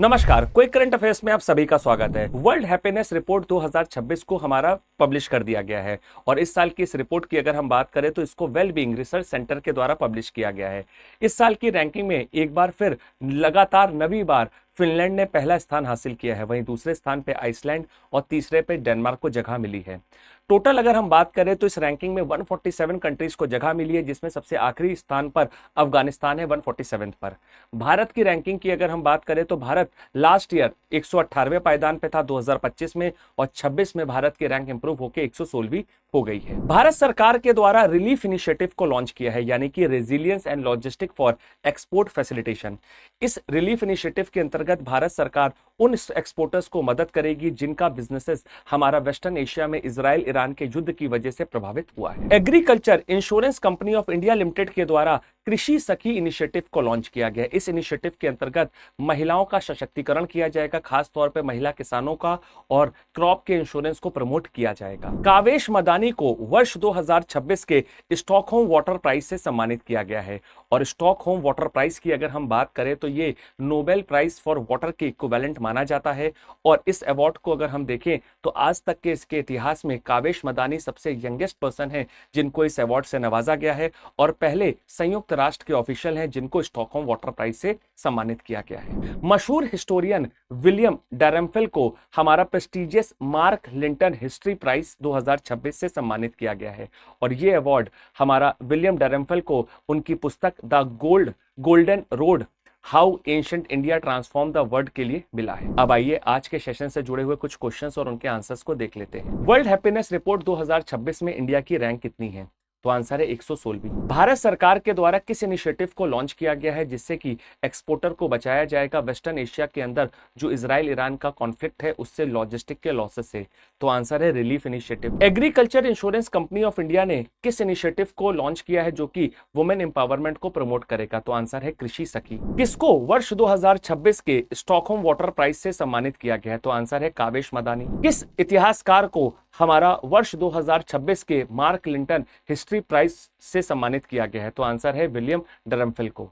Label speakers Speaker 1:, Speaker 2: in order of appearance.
Speaker 1: नमस्कार, quick current affairs में आप सभी का स्वागत है। वर्ल्ड हैप्पीनेस रिपोर्ट 2026 को हमारा पब्लिश कर दिया गया है और इस साल की इस रिपोर्ट की अगर हम बात करें तो इसको वेल बीइंग रिसर्च सेंटर के द्वारा पब्लिश किया गया है। इस साल की रैंकिंग में एक बार फिर लगातार 9वीं बार फिनलैंड ने पहला स्थान हासिल किया है, वहीं दूसरे स्थान पे आइसलैंड और तीसरे पे डेनमार्क को जगह मिली है। टोटल अगर हम बात करें तो इस रैंकिंग में 147 कंट्रीज को जगह मिली है, जिसमें सबसे आखिरी स्थान पर अफगानिस्तान है 147 पर। भारत की रैंकिंग की अगर हम बात करें तो भारत लास्ट ईयर 118वें पायदान पे था 2025 में, और 26 में भारत की रैंक इंप्रूव होकर 116वीं हो गई है। भारत सरकार के द्वारा रिलीफ इनिशिएटिव को लॉन्च किया है, यानी कि resilience and logistic for export facilitation. इस रिलीफ इनिशिएटिव के अंतर्गत भारत सरकार उन एक्सपोर्टर्स को मदद करेगी जिनका बिजनेसेस हमारा वेस्टर्न एशिया में इजराइल ईरान के युद्ध की वजह से प्रभावित हुआ है। Agriculture insurance company of India limited के द्वारा कृषि सखी इनिशिएटिव को लॉन्च किया गया। इस इनिशिएटिव के अंतर्गत महिलाओं का सशक्तिकरण किया जाएगा, खास तौर पे महिला किसानों का, और क्रॉप के इंश्योरेंस को प्रमोट किया जाएगा। कावेश मदानी को वर्ष 2026 के स्टॉकहोम वाटर प्राइज से सम्मानित किया गया है, और स्टॉकहोम वाटर प्राइज की अगर हम बात करें तो ये नोबेल प्राइज फॉर वाटर के इक्विवेलेंट माना जाता है। और इस अवार्ड को अगर हम देखें तो आज तक के इसके इतिहास में कावेश मदानी सबसे यंगेस्ट पर्सन है जिनको इस अवार्ड से नवाजा गया है, और पहले संयुक्त राष्ट्र के ऑफिशियल हैं जिनको स्टॉकहोम वाटर प्राइज से सम्मानित किया गया है। मशहूर हिस्टोरियन विलियम डैरमफेल को हमारा prestigious Mark Lynton history prize 2026 से सम्मानित किया गया है, और ये अवार्ड हमारा विलियम डैरमफेल को उनकी पुस्तक the golden road how ancient India transform the world के लिए मिला है। अब आइए आज के सेशन से जुड़े हुए कुछ क्वेश्चंस और उनके आंसर्स को देख लेते हैं। वर्ल्ड हैप्पीनेस रिपोर्ट 2026 में इंडिया की रैंक कितनी है? तो आंसर है 116वीं। भारत सरकार के द्वारा किस इनिशिएटिव को लॉन्च किया गया है जिससे कि एक्सपोर्टर को बचाया जाएगा वेस्टर्न एशिया के अंदर जो इजराइल ईरान का कॉन्फ्लिक्ट है उससे, लॉजिस्टिक के लॉसेस से? तो आंसर है relief initiative. Agriculture insurance company of India ने किस इनिशिएटिव को लॉन्च किया है जो कि वुमेन एम्पावरमेंट को प्रमोट करेगा? तो आंसर है कृषि सखी। किसको वर्ष 2026 के स्टॉकहोम वाटर प्राइज से सम्मानित किया गया है? तो आंसर है कावेश मदानी। किस इतिहासकार को हमारा वर्ष 2026 के मार्क लिंटन हिस्ट्री प्राइज से सम्मानित किया गया है? तो आंसर है विलियम डरमफेल को।